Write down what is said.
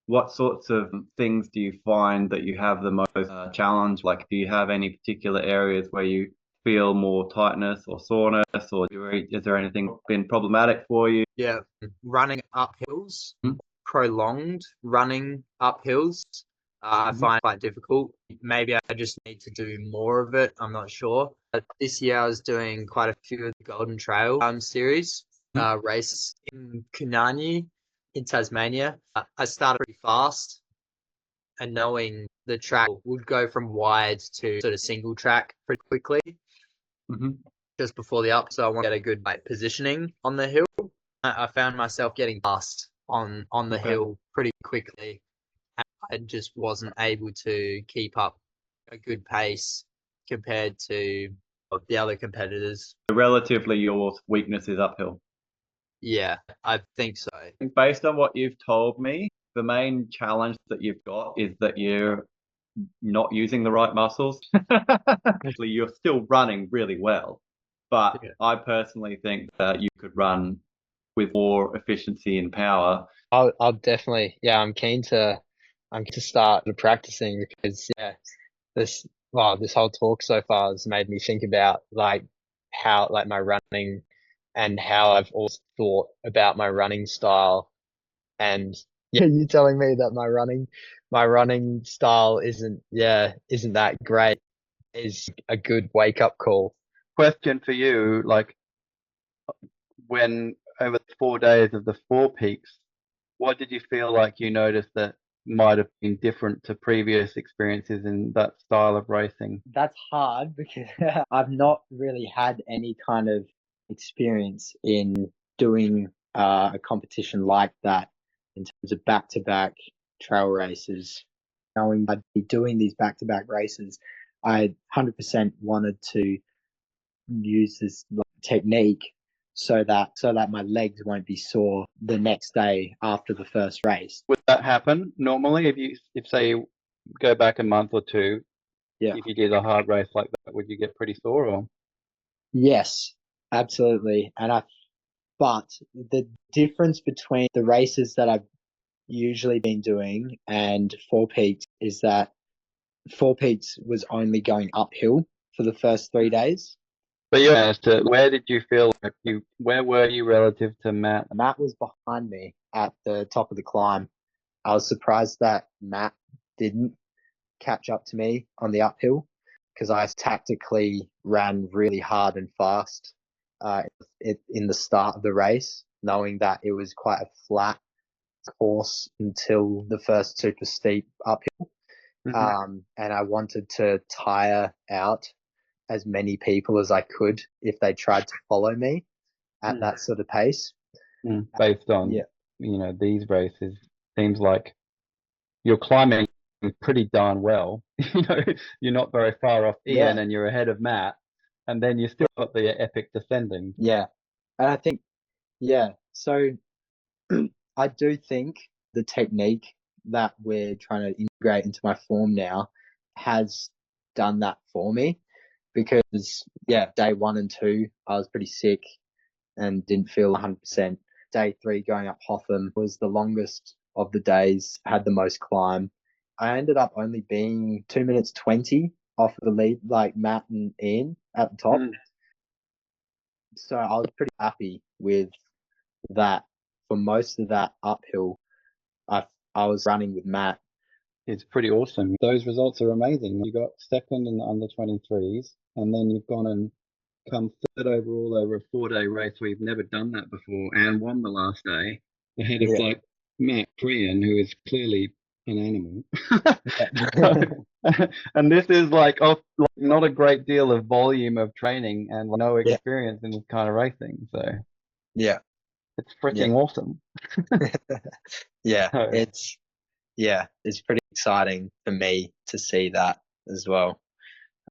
What sorts of things do you find that you have the most challenge? Like, do you have any particular areas where you feel more tightness or soreness, or is there anything been problematic for you? Yeah, running up hills, Hmm. prolonged running up hills, I Mhm. find quite difficult. Maybe I just need to do more of it. I'm not sure. But this year I was doing quite a few of the Golden Trail series races in Kunani in Tasmania. I started pretty fast, and knowing the track would go from wide to sort of single track pretty quickly Mhm. just before the up. So I want to get a good like positioning on the hill. I found myself getting past on the Okay. hill pretty quickly. I just wasn't able to keep up a good pace compared to the other competitors. Relatively, your weakness is uphill. Yeah, I think so. Based on what you've told me, the main challenge that you've got is that you're not using the right muscles. Actually, you're still running really well, but Yeah. I personally think that you could run with more efficiency and power. I'll definitely, yeah, I'm keen to start practicing because yeah, this this whole talk so far has made me think about like how like my running and how I've always thought about my running style. And yeah, you telling me that my running style isn't that great is a good wake up call. Question for you, like when over the 4 days of the four peaks, what did you feel like you noticed that might have been different to previous experiences in that style of racing? That's hard because I've not really had any kind of experience in doing a competition like that in terms of back-to-back trail races. Knowing I'd be doing these back-to-back races, I 100% wanted to use this like, technique so that my legs won't be sore the next day after the first race. Would that happen normally if say you go back a month or two, Yeah. if you did a hard race like that, would you get pretty sore or? Yes, absolutely. But the difference between the races that I've usually been doing and Four Peaks is that Four Peaks was only going uphill for the first 3 days. But you as to where did you feel like where were you relative to Matt? Matt was behind me at the top of the climb. I was surprised that Matt didn't catch up to me on the uphill because I tactically ran really hard and fast in the start of the race, knowing that it was quite a flat course until the first super steep uphill. Mhm. And I wanted to tire out as many people as I could if they tried to follow me at Mm. that sort of pace. Based on, Yeah, these races, seems like you're climbing pretty darn well. You're not very far off Ian yeah, and you're ahead of Matt, and then you still got the epic descending. yeah. And I think, yeah, so I do think the technique that we're trying to integrate into my form now has done that for me because, yeah, day 1 and 2, I was pretty sick and didn't feel 100%. Day 3, going up Hotham, was the longest of the days, had the most climb. I ended up only being 2 minutes 20 off of the lead, like Matt and Ian at the top. Mm. So I was pretty happy with that. For most of that uphill, I I was running with Matt. It's pretty awesome. Those results are amazing. You got second in the under 23s, and then you've gone and come third overall over a 4 day race where you've never done that before and won the last day ahead of Yeah. like Matt Prian, who is clearly an animal. Yeah. So, and this is like not a great deal of volume of training and no Yeah. experience in this kind of racing. So Yeah. it's Yeah. freaking awesome. Yeah. So, It's pretty exciting for me to see that as well.